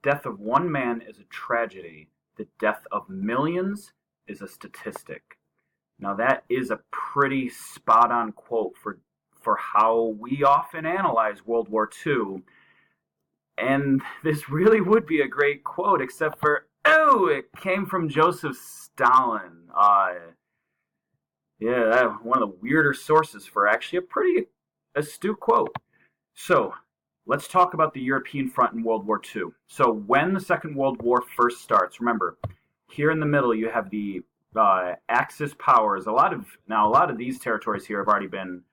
death of one man is a tragedy. The death of millions is a statistic. Now that is a pretty spot on quote for how we often analyze World War II. And this really would be a great quote, except for, oh, it came from Joseph Stalin. One of the weirder sources for actually a pretty astute quote. So, let's talk about the European front in World War II. So, when the Second World War first starts, remember, here in the middle you have the Axis powers. A lot of these territories here have already been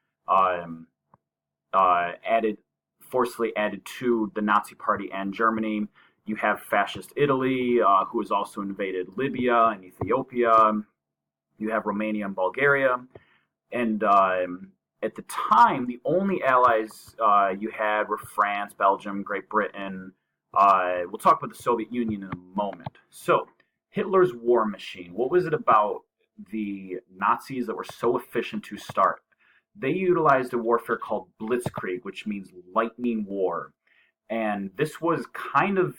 forcibly added to the Nazi Party and Germany. You have fascist Italy, who has also invaded Libya and Ethiopia. You have Romania and Bulgaria. And at the time, the only allies you had were France, Belgium, Great Britain. We'll talk about the Soviet Union in a moment. So, Hitler's war machine. What was it about the Nazis that were so efficient to start? They utilized a warfare called Blitzkrieg, which means lightning war. And this was kind of,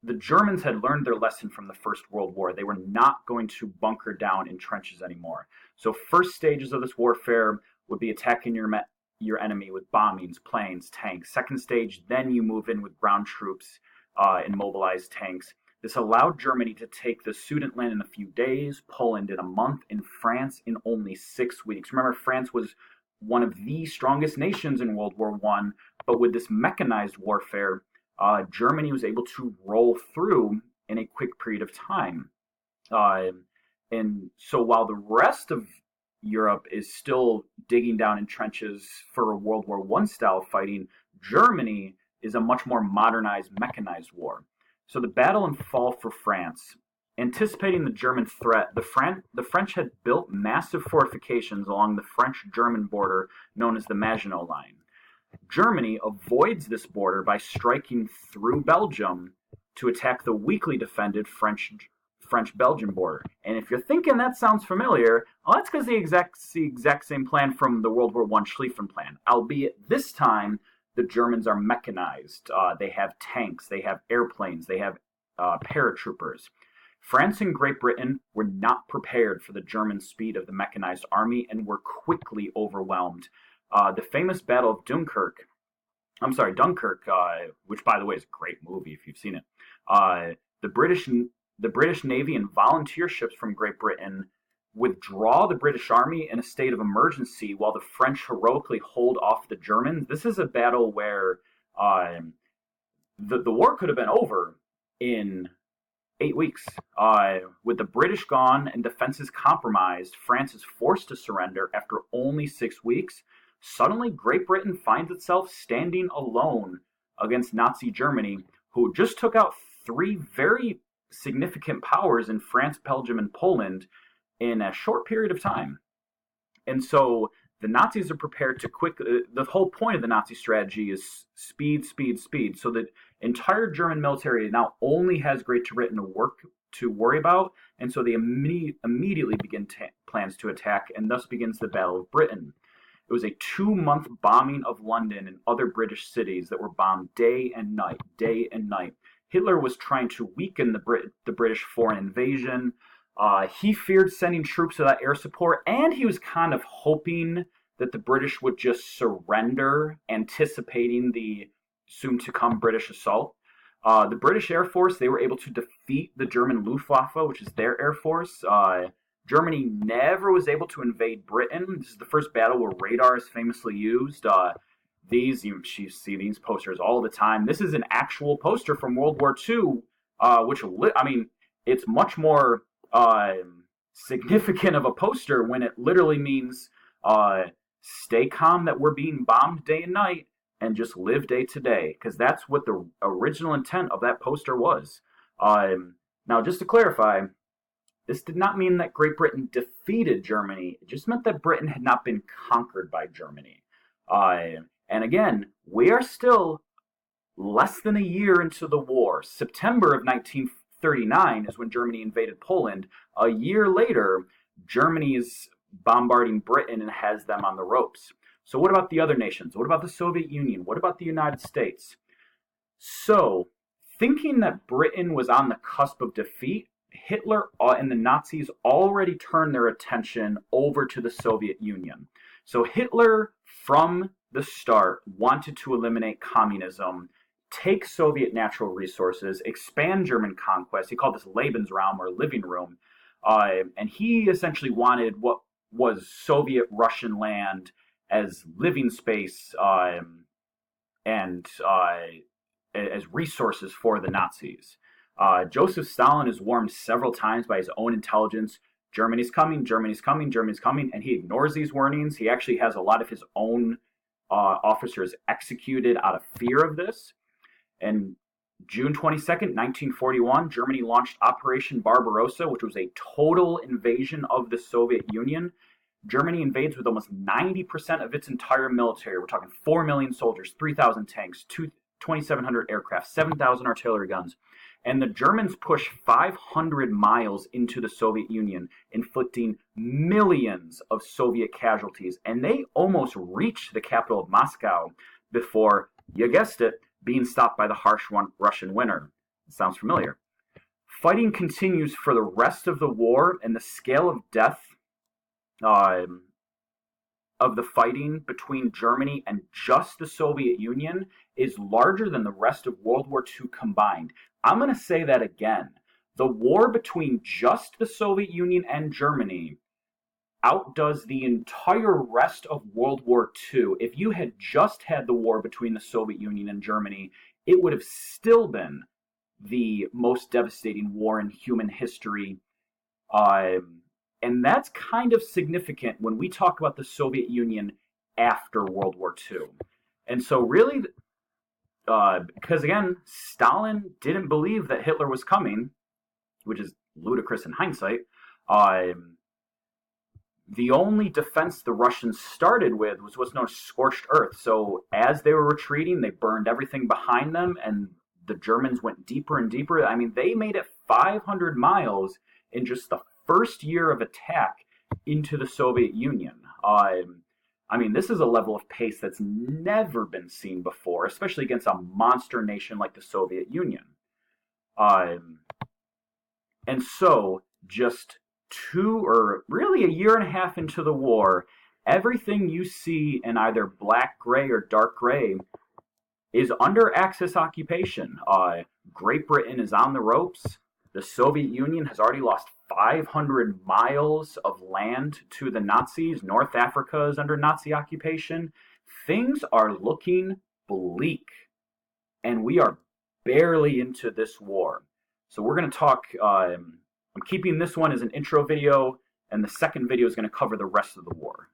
the Germans had learned their lesson from the First World War. They were not going to bunker down in trenches anymore. So first stages of this warfare would be attacking your enemy with bombings, planes, tanks. Second stage, then you move in with ground troops and mobilized tanks. This allowed Germany to take the Sudetenland in a few days, Poland in a month, and France in only 6 weeks. Remember, France was one of the strongest nations in World War I, but with this mechanized warfare, Germany was able to roll through in a quick period of time. And so while the rest of Europe is still digging down in trenches for World War I style fighting, Germany is a much more modernized, mechanized war. So the battle and fall for France. Anticipating the German threat, the French had built massive fortifications along the French-German border known as the Maginot Line. Germany avoids this border by striking through Belgium to attack the weakly defended French-Belgian border. And if you're thinking that sounds familiar, well, that's because the exact same plan from the World War I Schlieffen Plan, albeit this time the Germans are mechanized. They have tanks, they have airplanes, they have paratroopers. France and Great Britain were not prepared for the German speed of the mechanized army and were quickly overwhelmed. The famous Battle of Dunkirk, which by the way is a great movie if you've seen it. The British Navy and volunteer ships from Great Britain withdraw the British Army in a state of emergency while the French heroically hold off the Germans. This is a battle where the war could have been over in 8 weeks. With the British gone and defenses compromised, France is forced to surrender after only 6 weeks. Suddenly, Great Britain finds itself standing alone against Nazi Germany, who just took out 3 very significant powers in France, Belgium, and Poland in a short period of time. And so the Nazis are prepared to the whole point of the Nazi strategy is speed, speed, speed. So the entire German military now only has Great Britain to worry about, and so they immediately begin plans to attack, and thus begins the Battle of Britain. It was a 2-month bombing of London and other British cities that were bombed day and night, day and night. Hitler was trying to weaken the British foreign invasion. He feared sending troops without air support, and he was kind of hoping that the British would just surrender, anticipating the soon-to-come British assault. The British Air Force, they were able to defeat the German Luftwaffe, which is their air force. Germany never was able to invade Britain. This is the first battle where radar is famously used. You see these posters all the time. This is an actual poster from World War II, it's much more significant of a poster when it literally means stay calm that we're being bombed day and night and just live day to day, because that's what the original intent of that poster was. Now, just to clarify, this did not mean that Great Britain defeated Germany. It just meant that Britain had not been conquered by Germany. And again, we are still less than a year into the war. September of 1939 is when Germany invaded Poland. A year later, Germany is bombarding Britain and has them on the ropes. So what about the other nations? What about the Soviet Union? What about the United States? So Thinking that Britain was on the cusp of defeat, Hitler and the Nazis already turned their attention over to the Soviet Union. So Hitler, from the start, wanted to eliminate communism, take Soviet natural resources, expand German conquest. He called this Lebensraum, or living room. And he essentially wanted what was Soviet Russian land as living space and as resources for the Nazis. Joseph Stalin is warned several times by his own intelligence, Germany's coming, Germany's coming, Germany's coming, and he ignores these warnings. He actually has a lot of his own officers executed out of fear of this. And June 22nd, 1941, Germany launched Operation Barbarossa, which was a total invasion of the Soviet Union. Germany invades with almost 90% of its entire military. We're talking 4 million soldiers, 3,000 tanks, 2,700 aircraft, 7,000 artillery guns. And the Germans push 500 miles into the Soviet Union, inflicting millions of Soviet casualties. And they almost reach the capital of Moscow before, you guessed it, being stopped by the harsh Russian winter. Sounds familiar. Fighting continues for the rest of the war, and the scale of death of the fighting between Germany and just the Soviet Union is larger than the rest of World War II combined. I'm going to say that again. The war between just the Soviet Union and Germany outdoes the entire rest of World War II. If you had just had the war between the Soviet Union and Germany, it would have still been the most devastating war in human history. And that's kind of significant when we talk about the Soviet Union after World War II. And so really, because again, Stalin didn't believe that Hitler was coming, which is ludicrous in hindsight. The only defense the Russians started with was what's known as scorched earth. So as they were retreating, they burned everything behind them, and the Germans went deeper and deeper. I mean, they made it 500 miles in just the first year of attack into the Soviet Union. I mean, this is a level of pace that's never been seen before, especially against a monster nation like the Soviet Union. And so, just 2 or really a year and a half into the war, everything you see in either black, gray, or dark gray is under Axis occupation. Great Britain is on the ropes. The Soviet Union has already lost 500 miles of land to the Nazis. North Africa is under Nazi occupation. Things are looking bleak, and we are barely into this war. So we're going to talk, I'm keeping this one as an intro video, and the second video is going to cover the rest of the war.